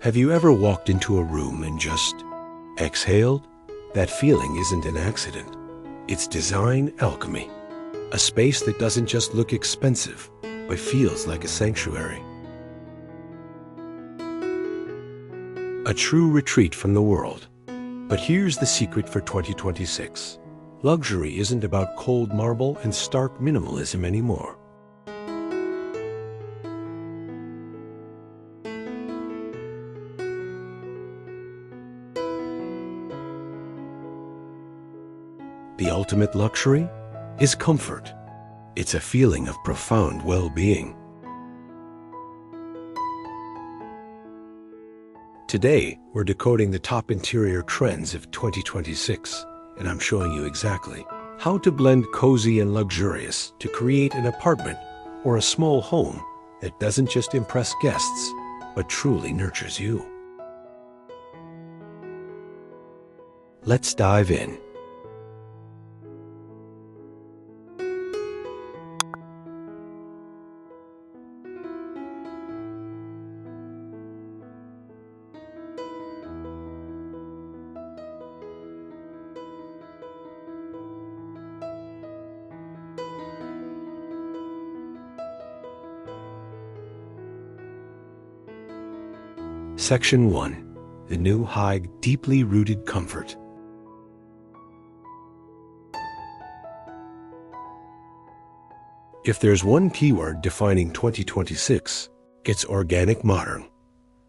Have you ever walked into a room and just exhaled? That feeling isn't an accident. It's design alchemy. A space that doesn't just look expensive, but feels like a sanctuary. A true retreat from the world. But here's the secret for 2026. Luxury isn't about cold marble and stark minimalism anymore. The ultimate luxury is comfort. It's a feeling of profound well-being. Today, we're decoding the top interior trends of 2026, and I'm showing you exactly how to blend cozy and luxurious to create an apartment or a small home that doesn't just impress guests, but truly nurtures you. Let's dive in. Section 1. The new high, deeply rooted comfort. If there's one keyword defining 2026, it's organic modern.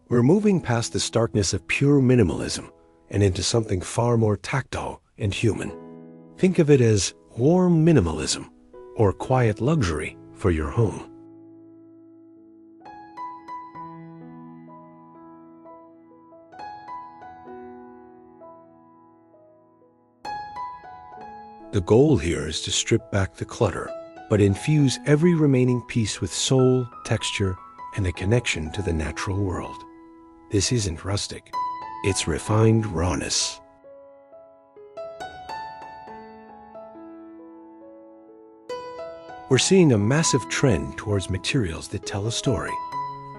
We're moving past the starkness of pure minimalism and into something far more tactile and human. Think of it as warm minimalism or quiet luxury for your home. The goal here is to strip back the clutter, but infuse every remaining piece with soul, texture, and a connection to the natural world. This isn't rustic, it's refined rawness. We're seeing a massive trend towards materials that tell a story.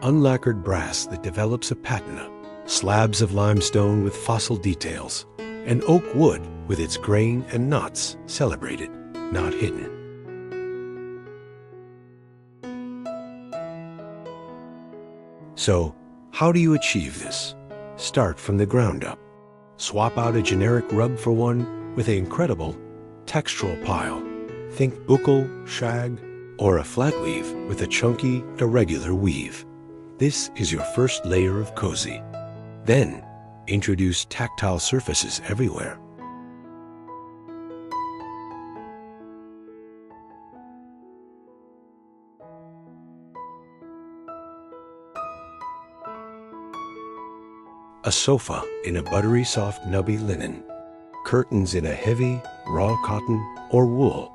Unlacquered brass that develops a patina, slabs of limestone with fossil details, and oak wood with its grain and knots celebrated, not hidden. So, how do you achieve this? Start from the ground up. Swap out a generic rug for one with an incredible textural pile. Think buccal, shag, or a flat weave with a chunky, irregular weave. This is your first layer of cozy. Then, introduce tactile surfaces everywhere. A sofa in a buttery soft nubby linen. Curtains in a heavy, raw cotton or wool.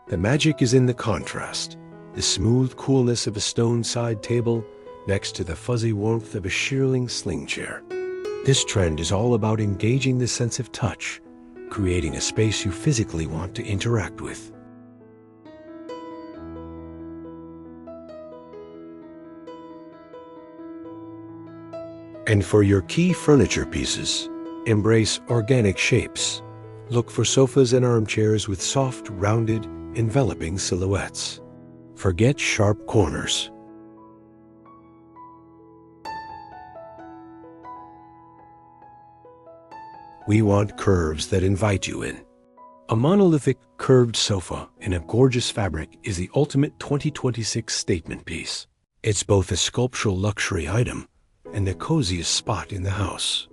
The magic is in the contrast. The smooth coolness of a stone side table next to the fuzzy warmth of a shearling sling chair. This trend is all about engaging the sense of touch, creating a space you physically want to interact with. And for your key furniture pieces, embrace organic shapes. Look for sofas and armchairs with soft, rounded, enveloping silhouettes. Forget sharp corners. We want curves that invite you in. A monolithic curved sofa in a gorgeous fabric is the ultimate 2026 statement piece. It's both a sculptural luxury item and the coziest spot in the house.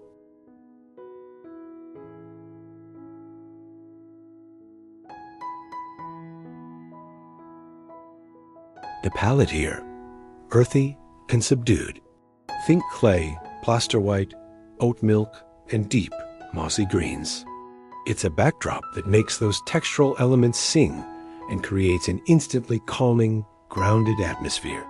The palette here, earthy and subdued. Think clay, plaster white, oat milk, and deep, mossy greens. It's a backdrop that makes those textural elements sing and creates an instantly calming, grounded atmosphere.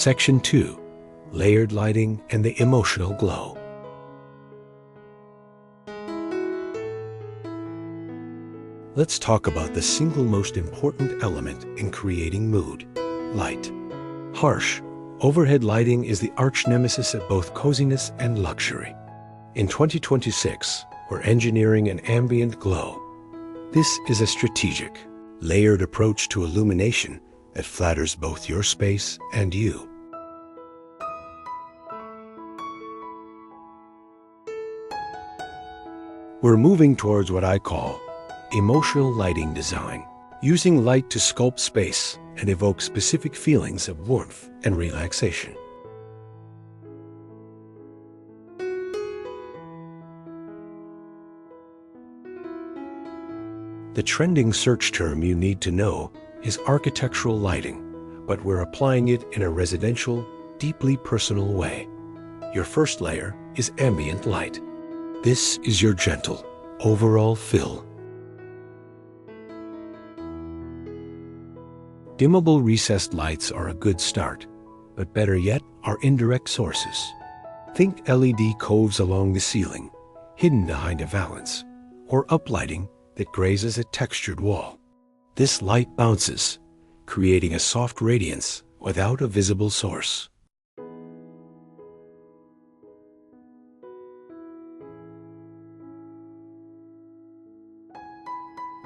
Section 2. Layered lighting and the emotional glow. Let's talk about the single most important element in creating mood: light. Harsh, overhead lighting is the arch nemesis of both coziness and luxury. In 2026, we're engineering an ambient glow. This is a strategic, layered approach to illumination that flatters both your space and you. We're moving towards what I call emotional lighting design, using light to sculpt space and evoke specific feelings of warmth and relaxation. The trending search term you need to know is architectural lighting, but we're applying it in a residential, deeply personal way. Your first layer is ambient light. This is your gentle, overall fill. Dimmable recessed lights are a good start, but better yet are indirect sources. Think LED coves along the ceiling, hidden behind a valance, or uplighting that grazes a textured wall. This light bounces, creating a soft radiance without a visible source.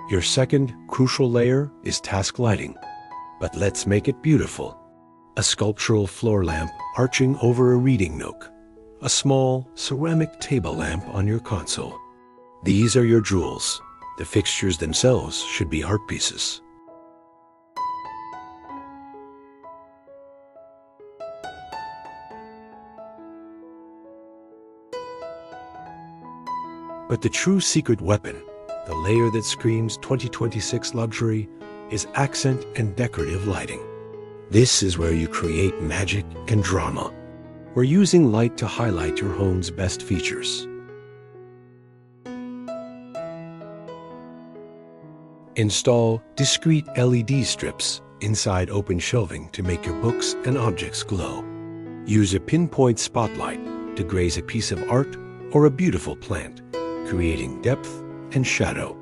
Your second crucial layer is task lighting, but let's make it beautiful. A sculptural floor lamp arching over a reading nook, a small ceramic table lamp on your console. These are your jewels. The fixtures themselves should be art pieces. But the true secret weapon, the layer that screams 2026 luxury, is accent and decorative lighting. This is where you create magic and drama. We're using light to highlight your home's best features. Install discrete LED strips inside open shelving to make your books and objects glow. Use a pinpoint spotlight to graze a piece of art or a beautiful plant, creating depth and shadow.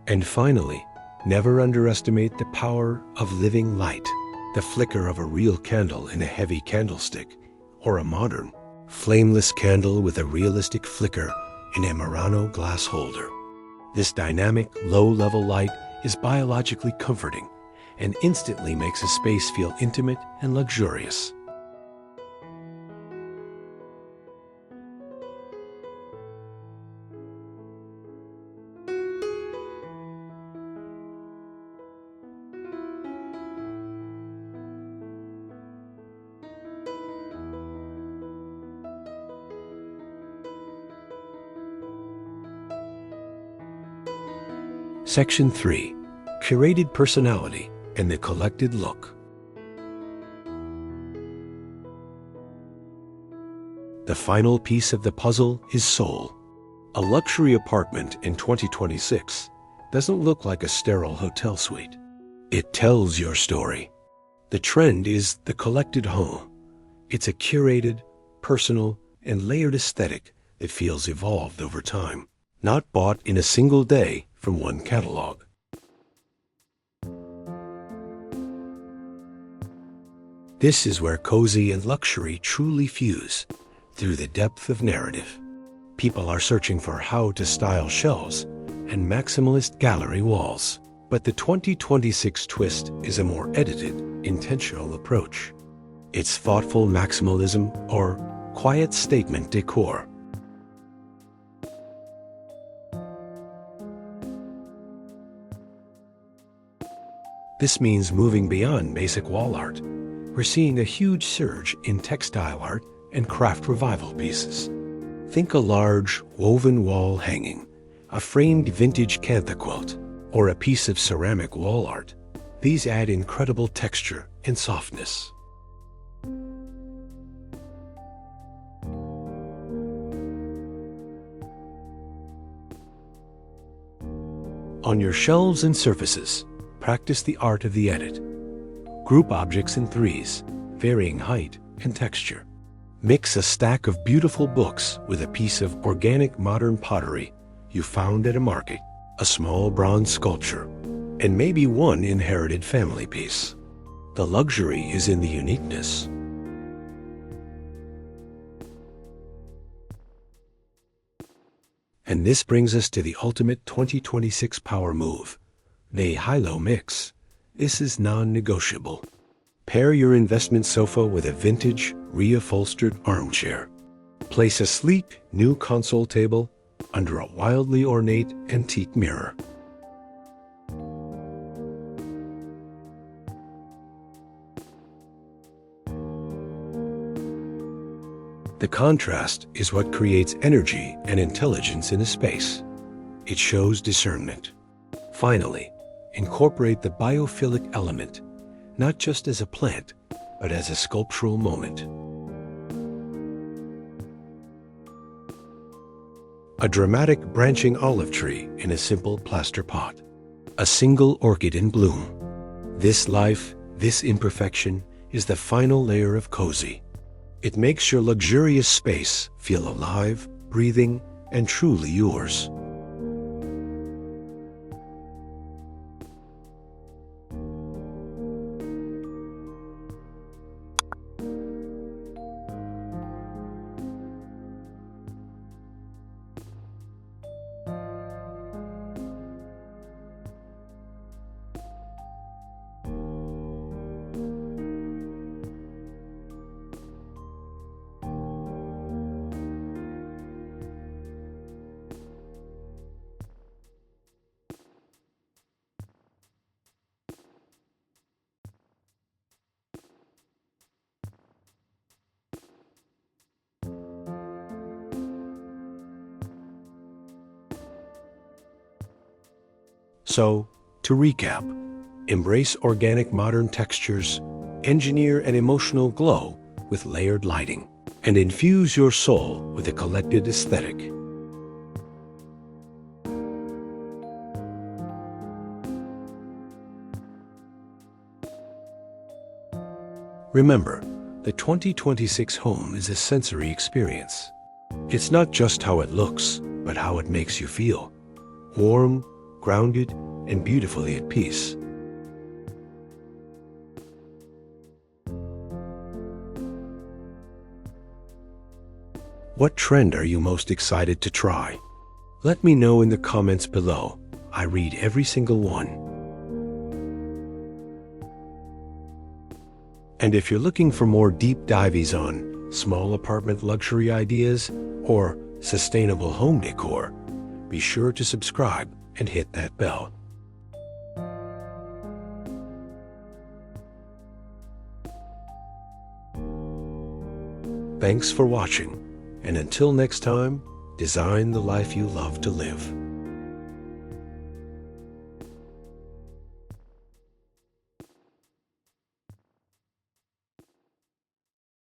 And finally, never underestimate the power of living light. The flicker of a real candle in a heavy candlestick, or a modern, flameless candle with a realistic flicker in a Murano glass holder. This dynamic, low-level light is biologically comforting and instantly makes a space feel intimate and luxurious. Section 3. Curated personality and the collected look. The final piece of the puzzle is soul. A luxury apartment in 2026 doesn't look like a sterile hotel suite. It tells your story. The trend is the collected home. It's a curated, personal, and layered aesthetic that feels evolved over time, not bought in a single day from one catalog. This is where cozy and luxury truly fuse through the depth of narrative. People are searching for how to style shelves and maximalist gallery walls. But the 2026 twist is a more edited, intentional approach. It's thoughtful maximalism or quiet statement decor. This means moving beyond basic wall art. We're seeing a huge surge in textile art and craft revival pieces. Think a large, woven wall hanging, a framed vintage cantha quilt, or a piece of ceramic wall art. These add incredible texture and softness. On your shelves and surfaces, Practice the art of the edit. Group objects in threes, varying height and texture. Mix a stack of beautiful books with a piece of organic modern pottery you found at a market, a small bronze sculpture, and maybe one inherited family piece. The luxury is in the uniqueness. And this brings us to the ultimate 2026 power move, the high-low mix. This is non-negotiable. Pair your investment sofa with a vintage, reupholstered armchair. Place a sleek, new console table under a wildly ornate antique mirror. The contrast is what creates energy and intelligence in a space. It shows discernment. Finally, incorporate the biophilic element, not just as a plant, but as a sculptural moment. A dramatic branching olive tree in a simple plaster pot. A single orchid in bloom. This life, this imperfection, is the final layer of cozy. It makes your luxurious space feel alive, breathing, and truly yours. So, to recap, embrace organic modern textures, engineer an emotional glow with layered lighting, and infuse your soul with a collected aesthetic. Remember, the 2026 home is a sensory experience. It's not just how it looks, but how it makes you feel. Warm, grounded, and beautifully at peace. What trend are you most excited to try? Let me know in the comments below. I read every single one. And if you're looking for more deep dives on small apartment luxury ideas or sustainable home decor, be sure to subscribe and hit that bell. Thanks for watching, and until next time, design the life you love to live.